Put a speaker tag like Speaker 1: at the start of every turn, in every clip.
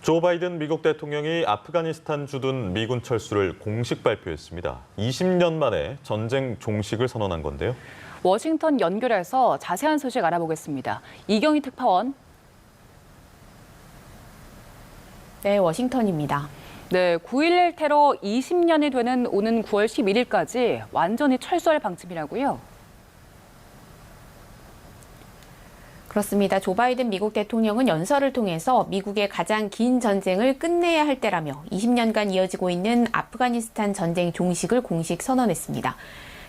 Speaker 1: 조 바이든 미국 대통령이 아프가니스탄 주둔 미군 철수를 공식 발표했습니다. 20년 만에 전쟁 종식을 선언한 건데요.
Speaker 2: 워싱턴 연결해서 자세한 소식 알아보겠습니다. 이경희 특파원.
Speaker 3: 네, 워싱턴입니다.
Speaker 2: 네, 9.11 테러 20년이 되는 오는 9월 11일까지 완전히 철수할 방침이라고요?
Speaker 3: 그렇습니다. 조 바이든 미국 대통령은 연설을 통해서 미국의 가장 긴 전쟁을 끝내야 할 때라며 20년간 이어지고 있는 아프가니스탄 전쟁 종식을 공식 선언했습니다.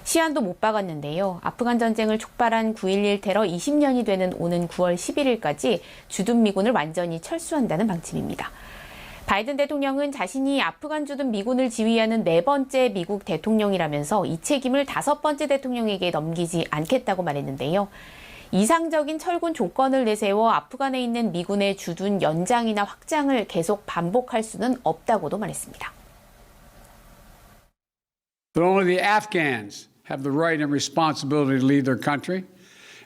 Speaker 3: 시한도 못 박았는데요. 아프간 전쟁을 촉발한 9.11 테러 20년이 되는 오는 9월 11일까지 주둔 미군을 완전히 철수한다는 방침입니다. 바이든 대통령은 자신이 아프간 주둔 미군을 지휘하는 4번째 미국 대통령이라면서 이 책임을 5번째 대통령에게 넘기지 않겠다고 말했는데요. 이상적인 철군 조건을 내세워 아프간에 있는 미군의 주둔 연장이나 확장을 계속 반복할 수는 없다고도 말했습니다.
Speaker 4: That only the Afghans have the right and responsibility to lead their country,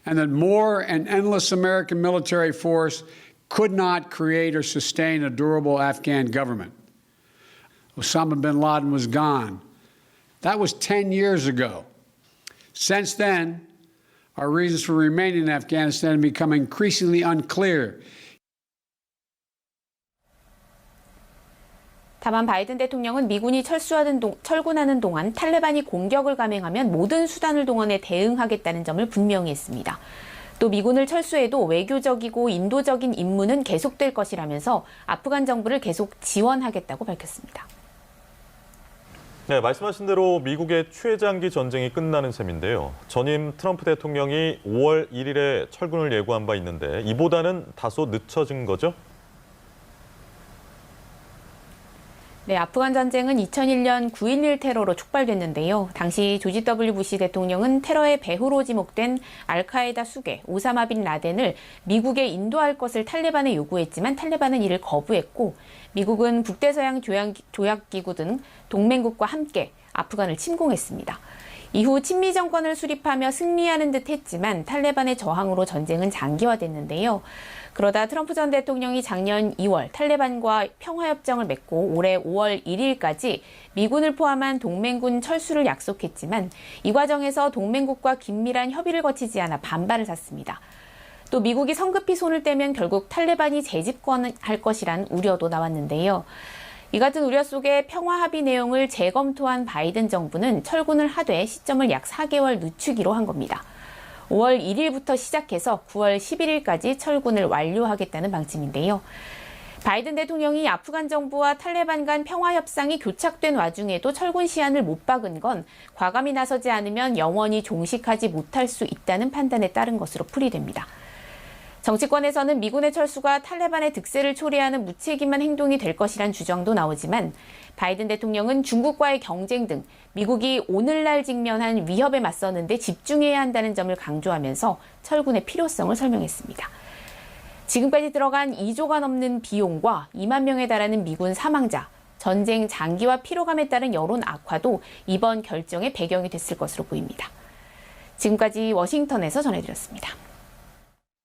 Speaker 4: and that more and endless American military force could not create or sustain a durable Afghan government. Osama bin Laden was gone. That was 10 years ago. Since then, our reasons for remaining in Afghanistan have become increasingly unclear.
Speaker 3: 다만 바이든 대통령은 미군이 철군하는 동안 탈레반이 공격을 감행하면 모든 수단을 동원해 대응하겠다는 점을 분명히 했습니다. 또 미군을 철수해도 외교적이고 인도적인 임무는 계속될 것이라면서 아프간 정부를 계속 지원하겠다고 밝혔습니다.
Speaker 1: 네, 말씀하신 대로 미국의 최장기 전쟁이 끝나는 셈인데요. 전임 트럼프 대통령이 5월 1일에 철군을 예고한 바 있는데 이보다는 다소 늦춰진 거죠?
Speaker 3: 네, 아프간 전쟁은 2001년 9.11 테러로 촉발됐는데요. 당시 조지 W. 부시 대통령은 테러의 배후로 지목된 알카에다 수괴 오사마 빈 라덴을 미국에 인도할 것을 탈레반에 요구했지만 탈레반은 이를 거부했고 미국은 북대서양 조약기구 등 동맹국과 함께 아프간을 침공했습니다. 이후 친미 정권을 수립하며 승리하는 듯 했지만 탈레반의 저항으로 전쟁은 장기화됐는데요. 그러다 트럼프 전 대통령이 작년 2월 탈레반과 평화협정을 맺고 올해 5월 1일까지 미군을 포함한 동맹군 철수를 약속했지만 이 과정에서 동맹국과 긴밀한 협의를 거치지 않아 반발을 샀습니다. 또 미국이 성급히 손을 떼면 결국 탈레반이 재집권할 것이란 우려도 나왔는데요. 이 같은 우려 속에 평화 합의 내용을 재검토한 바이든 정부는 철군을 하되 시점을 약 4개월 늦추기로 한 겁니다. 5월 1일부터 시작해서 9월 11일까지 철군을 완료하겠다는 방침인데요. 바이든 대통령이 아프간 정부와 탈레반 간 평화 협상이 교착된 와중에도 철군 시한을 못 박은 건 과감히 나서지 않으면 영원히 종식하지 못할 수 있다는 판단에 따른 것으로 풀이됩니다. 정치권에서는 미군의 철수가 탈레반의 득세를 초래하는 무책임한 행동이 될 것이란 주장도 나오지만 바이든 대통령은 중국과의 경쟁 등 미국이 오늘날 직면한 위협에 맞서는데 집중해야 한다는 점을 강조하면서 철군의 필요성을 설명했습니다. 지금까지 들어간 2조가 넘는 비용과 2만 명에 달하는 미군 사망자, 전쟁 장기화 피로감에 따른 여론 악화도 이번 결정의 배경이 됐을 것으로 보입니다. 지금까지 워싱턴에서 전해드렸습니다.